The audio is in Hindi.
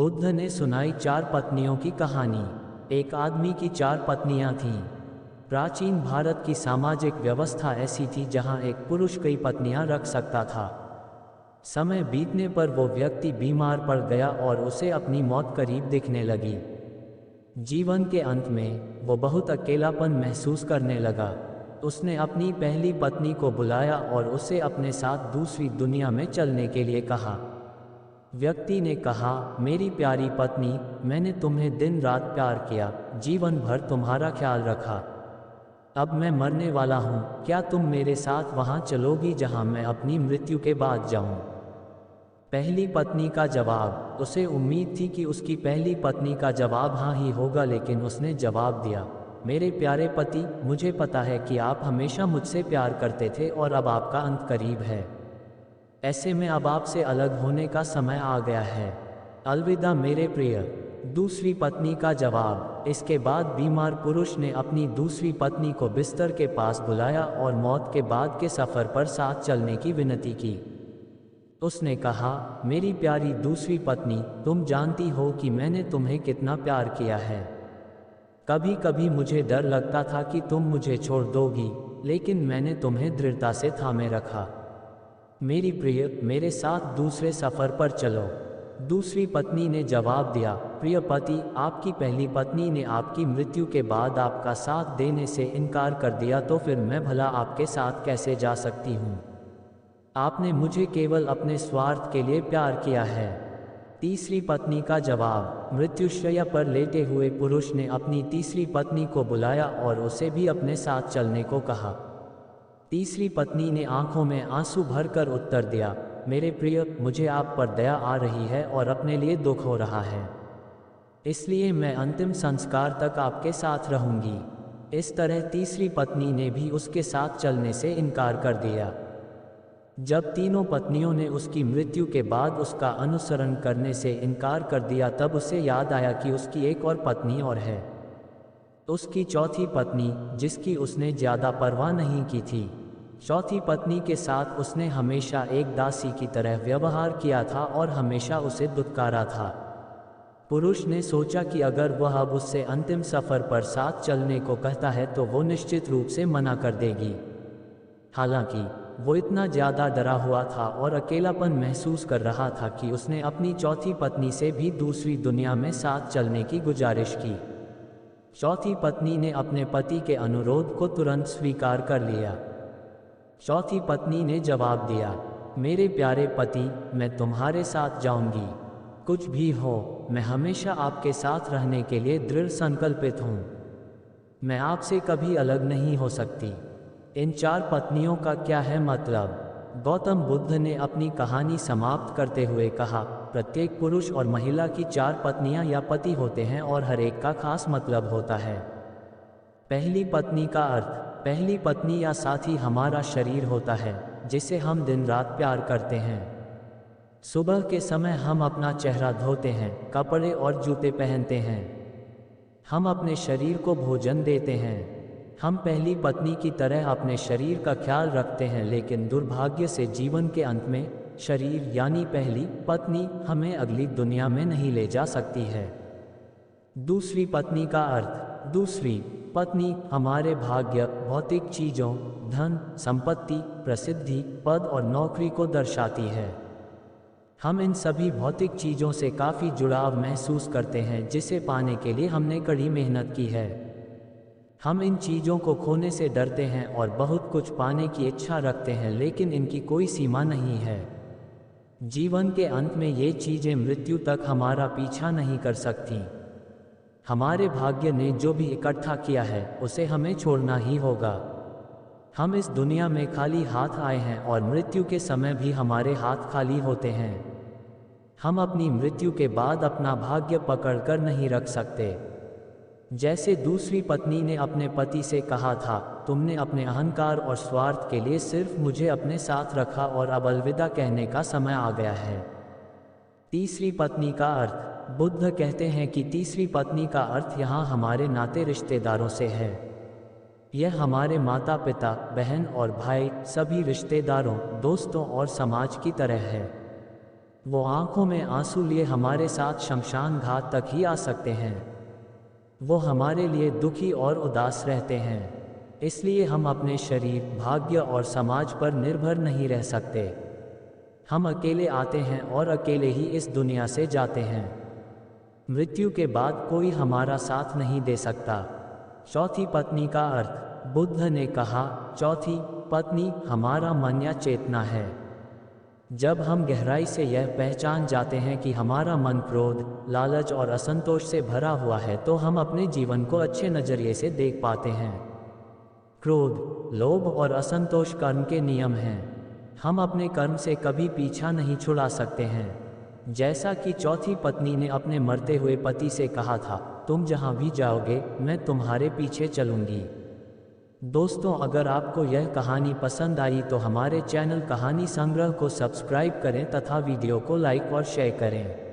बुद्ध ने सुनाई 4 पत्नियों की कहानी। एक आदमी की 4 पत्नियां थीं। प्राचीन भारत की सामाजिक व्यवस्था ऐसी थी जहां एक पुरुष कई पत्नियां रख सकता था। समय बीतने पर वो व्यक्ति बीमार पड़ गया और उसे अपनी मौत करीब दिखने लगी। जीवन के अंत में वो बहुत अकेलापन महसूस करने लगा। उसने अपनी पहली पत्नी को बुलाया और उसे अपने साथ दूसरी दुनिया में चलने के लिए कहा। व्यक्ति ने कहा, मेरी प्यारी पत्नी, मैंने तुम्हें दिन रात प्यार किया, जीवन भर तुम्हारा ख्याल रखा। अब मैं मरने वाला हूँ, क्या तुम मेरे साथ वहाँ चलोगी जहाँ मैं अपनी मृत्यु के बाद जाऊँ? पहली पत्नी का जवाब। उसे उम्मीद थी कि उसकी पहली पत्नी का जवाब हाँ ही होगा, लेकिन उसने जवाब दिया, मेरे प्यारे पति, मुझे पता है कि आप हमेशा मुझसे प्यार करते थे और अब आपका अंत करीब है। ऐसे में अब आपसे अलग होने का समय आ गया है। अलविदा मेरे प्रिय। दूसरी पत्नी का जवाब। इसके बाद बीमार पुरुष ने अपनी दूसरी पत्नी को बिस्तर के पास बुलाया और मौत के बाद के सफ़र पर साथ चलने की विनती की। उसने कहा, मेरी प्यारी दूसरी पत्नी, तुम जानती हो कि मैंने तुम्हें कितना प्यार किया है। कभी कभी मुझे डर लगता था कि तुम मुझे छोड़ दोगी, लेकिन मैंने तुम्हें दृढ़ता से थामे रखा। मेरी प्रिय, मेरे साथ दूसरे सफ़र पर चलो। दूसरी पत्नी ने जवाब दिया, प्रिय पति, आपकी पहली पत्नी ने आपकी मृत्यु के बाद आपका साथ देने से इनकार कर दिया, तो फिर मैं भला आपके साथ कैसे जा सकती हूँ? आपने मुझे केवल अपने स्वार्थ के लिए प्यार किया है। तीसरी पत्नी का जवाब। मृत्युशैया पर लेटे हुए पुरुष ने अपनी तीसरी पत्नी को बुलाया और उसे भी अपने साथ चलने को कहा। तीसरी पत्नी ने आंखों में आंसू भरकर उत्तर दिया, मेरे प्रिय, मुझे आप पर दया आ रही है और अपने लिए दुख हो रहा है, इसलिए मैं अंतिम संस्कार तक आपके साथ रहूंगी। इस तरह तीसरी पत्नी ने भी उसके साथ चलने से इनकार कर दिया। जब तीनों पत्नियों ने उसकी मृत्यु के बाद उसका अनुसरण करने से इनकार कर दिया, तब उसे याद आया कि उसकी एक और पत्नी और है। उसकी चौथी पत्नी, जिसकी उसने ज़्यादा परवाह नहीं की थी। चौथी पत्नी के साथ उसने हमेशा एक दासी की तरह व्यवहार किया था और हमेशा उसे दुत्कारा था। पुरुष ने सोचा कि अगर वह अब उससे अंतिम सफ़र पर साथ चलने को कहता है तो वो निश्चित रूप से मना कर देगी। हालांकि वो इतना ज़्यादा डरा हुआ था और अकेलापन महसूस कर रहा था कि उसने अपनी चौथी पत्नी से भी दूसरी दुनिया में साथ चलने की गुजारिश की। चौथी पत्नी ने अपने पति के अनुरोध को तुरंत स्वीकार कर लिया। चौथी पत्नी ने जवाब दिया, मेरे प्यारे पति, मैं तुम्हारे साथ जाऊंगी। कुछ भी हो, मैं हमेशा आपके साथ रहने के लिए दृढ़ संकल्पित हूँ। मैं आपसे कभी अलग नहीं हो सकती। इन 4 पत्नियों का क्या है मतलब? गौतम बुद्ध ने अपनी कहानी समाप्त करते हुए कहा, प्रत्येक पुरुष और महिला की 4 पत्नियां या पति होते हैं और हर एक का खास मतलब होता है। पहली पत्नी का अर्थ। पहली पत्नी या साथी हमारा शरीर होता है, जिसे हम दिन रात प्यार करते हैं। सुबह के समय हम अपना चेहरा धोते हैं, कपड़े और जूते पहनते हैं। हम अपने शरीर को भोजन देते हैं। हम पहली पत्नी की तरह अपने शरीर का ख्याल रखते हैं, लेकिन दुर्भाग्य से जीवन के अंत में शरीर यानी पहली पत्नी हमें अगली दुनिया में नहीं ले जा सकती है। दूसरी पत्नी का अर्थ। दूसरी पत्नी हमारे भाग्य, भौतिक चीज़ों, धन, संपत्ति, प्रसिद्धि, पद और नौकरी को दर्शाती है। हम इन सभी भौतिक चीज़ों से काफ़ी जुड़ाव महसूस करते हैं, जिसे पाने के लिए हमने कड़ी मेहनत की है। हम इन चीज़ों को खोने से डरते हैं और बहुत कुछ पाने की इच्छा रखते हैं, लेकिन इनकी कोई सीमा नहीं है। जीवन के अंत में ये चीज़ें मृत्यु तक हमारा पीछा नहीं कर सकती। हमारे भाग्य ने जो भी इकट्ठा किया है उसे हमें छोड़ना ही होगा। हम इस दुनिया में खाली हाथ आए हैं और मृत्यु के समय भी हमारे हाथ खाली होते हैं। हम अपनी मृत्यु के बाद अपना भाग्य पकड़कर नहीं रख सकते। जैसे दूसरी पत्नी ने अपने पति से कहा था, तुमने अपने अहंकार और स्वार्थ के लिए सिर्फ मुझे अपने साथ रखा और अब अलविदा कहने का समय आ गया है। तीसरी पत्नी का अर्थ। बुद्ध कहते हैं कि तीसरी पत्नी का अर्थ यहाँ हमारे नाते रिश्तेदारों से है। यह हमारे माता पिता, बहन और भाई, सभी रिश्तेदारों, दोस्तों और समाज की तरह है। वो आंखों में आंसू लिए हमारे साथ शमशान घाट तक ही आ सकते हैं। वो हमारे लिए दुखी और उदास रहते हैं। इसलिए हम अपने शरीर, भाग्य और समाज पर निर्भर नहीं रह सकते। हम अकेले आते हैं और अकेले ही इस दुनिया से जाते हैं। मृत्यु के बाद कोई हमारा साथ नहीं दे सकता। चौथी पत्नी का अर्थ। बुद्ध ने कहा, चौथी पत्नी हमारा मन या चेतना है। जब हम गहराई से यह पहचान जाते हैं कि हमारा मन क्रोध, लालच और असंतोष से भरा हुआ है, तो हम अपने जीवन को अच्छे नज़रिए से देख पाते हैं। क्रोध, लोभ और असंतोष कर्म के नियम हैं। हम अपने कर्म से कभी पीछा नहीं छुड़ा सकते हैं। जैसा कि चौथी पत्नी ने अपने मरते हुए पति से कहा था, तुम जहाँ भी जाओगे मैं तुम्हारे पीछे चलूँगी। दोस्तों, अगर आपको यह कहानी पसंद आई तो हमारे चैनल कहानी संग्रह को सब्सक्राइब करें तथा वीडियो को लाइक और शेयर करें।